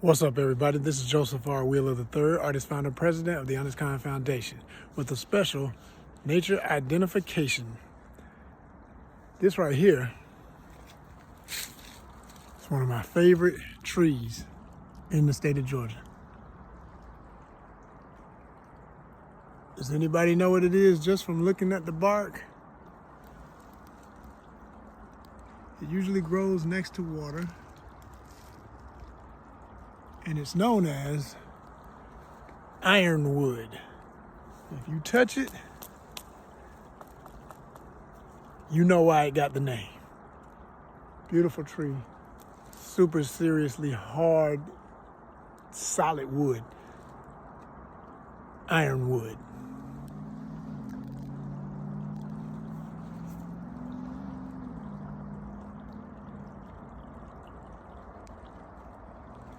What's up, everybody? This is Joseph R. Wheeler III, artist, founder, president of the Honest Kind Foundation, with a special nature identification. This right here is one of my favorite trees in the state of Georgia. Does anybody know what it is just from looking at the bark? It usually grows next to water, and it's known as ironwood. If you touch it, you know why it got the name. Beautiful tree, super seriously hard, solid wood, ironwood.